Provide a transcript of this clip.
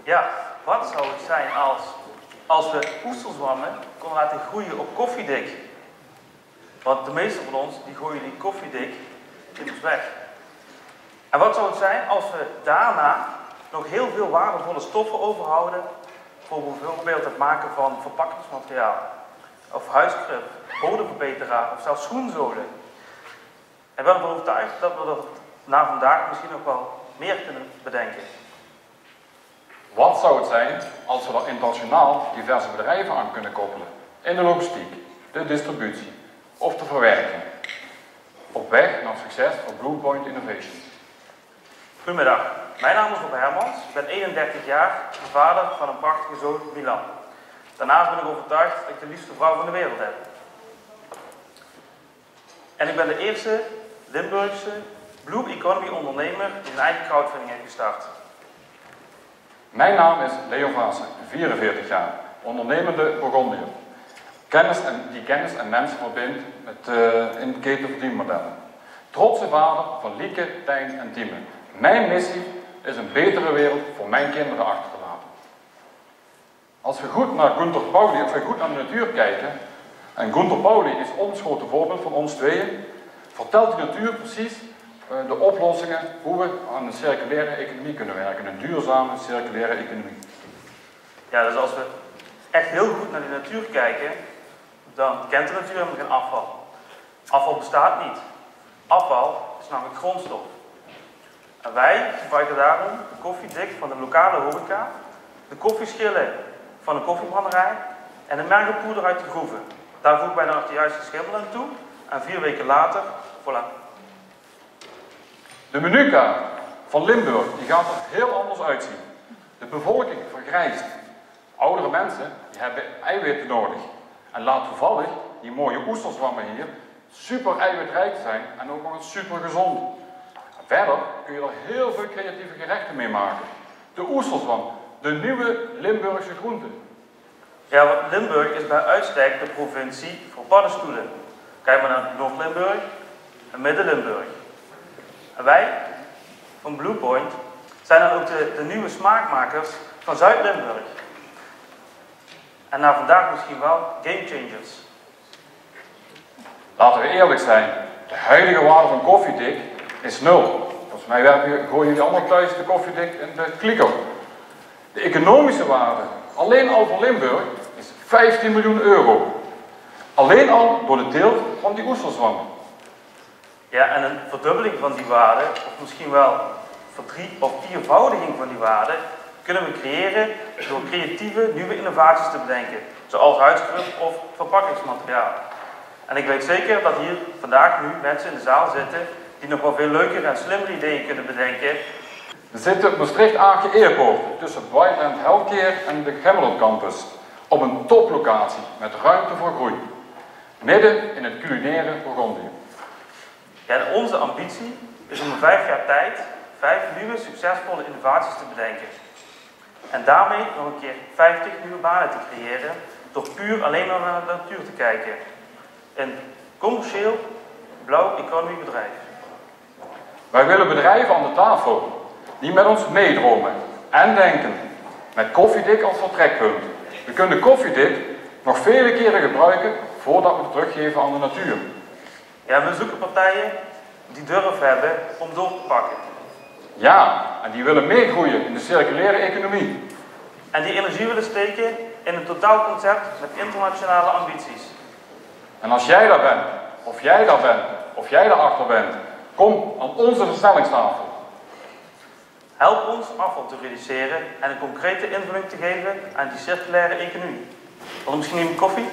Ja, wat zou het zijn als we oesterzwammen konden laten groeien op koffiedik? Want de meesten van ons die gooien die koffiedik immers weg. En wat zou het zijn als we daarna nog heel veel waardevolle stoffen overhouden voor bijvoorbeeld het maken van verpakkingsmateriaal, of huiskrip, bodemverbeteraar of zelfs schoenzolen. En ik ben ervan overtuigd dat we er na vandaag misschien nog wel meer kunnen bedenken. Wat zou het zijn als we er internationaal diverse bedrijven aan kunnen koppelen? In de logistiek, de distributie of de verwerking. Op weg naar succes voor Bluepoint Innovations. Goedemiddag, mijn naam is Rob Hermans. Ik ben 31 jaar, vader van een prachtige zoon, Milan. Daarnaast ben ik overtuigd dat ik de liefste vrouw van de wereld heb. En ik ben de eerste Limburgse Blue Economy ondernemer die een eigen crowdfunding heeft gestart. Mijn naam is Leo Vaassen, 44 jaar, ondernemende Burgondiër. Die kennis en mensen verbindt in ketenverdienmodellen. Trotse vader van Lieke, Tijn en Tieme. Mijn missie is een betere wereld voor mijn kinderen achter te laten. Als we goed naar Gunther Pauli, als we goed naar de natuur kijken, en Gunther Pauli is ons grote voorbeeld van ons tweeën, vertelt de natuur precies de oplossingen hoe we aan een circulaire economie kunnen werken. Een duurzame circulaire economie. Ja, dus als we echt heel goed naar de natuur kijken, dan kent de natuur helemaal geen afval. Afval bestaat niet. Afval is namelijk grondstof. En wij gebruiken daarom de koffiedik van de lokale horeca, de koffieschillen van de koffiebranderij en de mergelpoeder uit de groeven. Daar voegen wij dan nog de juiste schimmel aan toe en 4 weken later, voilà. De menukaart van Limburg die gaat er heel anders uitzien. De bevolking vergrijst. Oudere mensen die hebben eiwitten nodig. En laat toevallig die mooie oesterzwammen hier super eiwitrijk zijn en ook nog eens super gezond. Verder kun je er heel veel creatieve gerechten mee maken. De oesterzwam, de nieuwe Limburgse groente. Ja, want Limburg is bij uitstek de provincie voor paddenstoelen. Kijk maar naar Noord-Limburg en Midden-Limburg. En wij van Bluepoint zijn dan ook de nieuwe smaakmakers van Zuid-Limburg. En na vandaag misschien wel gamechangers. Laten we eerlijk zijn, de huidige waarde van koffiedik is 0. Volgens mij gooien jullie allemaal thuis de koffiedik in de kliko. De economische waarde, alleen al voor Limburg, is 15 miljoen euro. Alleen al door de teelt van die oesterzwammen. Ja, en een verdubbeling van die waarde, of misschien wel of viervoudiging van die waarde, kunnen we creëren door creatieve nieuwe innovaties te bedenken, zoals huiskrip of verpakkingsmateriaal. En ik weet zeker dat hier vandaag nu mensen in de zaal zitten die nog wel veel leukere en slimmere ideeën kunnen bedenken. We zitten op Maastricht-Aagje Airport tussen Brightland Healthcare en de Gemmeland Campus. Op een toplocatie met ruimte voor groei. Midden in het culinaire Burgondië. Ja, en onze ambitie is om in 5 jaar tijd 5 nieuwe succesvolle innovaties te bedenken. En daarmee nog een keer 50 nieuwe banen te creëren door puur alleen maar naar de natuur te kijken. Een commercieel blauw economy bedrijf. Wij willen bedrijven aan de tafel die met ons meedromen en denken. Met koffiedik als vertrekpunt. We kunnen koffiedik nog vele keren gebruiken voordat we het teruggeven aan de natuur. Ja, we zoeken partijen die durf hebben om door te pakken. Ja, en die willen meegroeien in de circulaire economie. En die energie willen steken in een totaalconcept met internationale ambities. En als jij daar bent, of jij daar bent, of jij daarachter bent, kom aan onze versnellingstafel. Help ons afval te reduceren en een concrete invulling te geven aan die circulaire economie. Wil je misschien een koffie?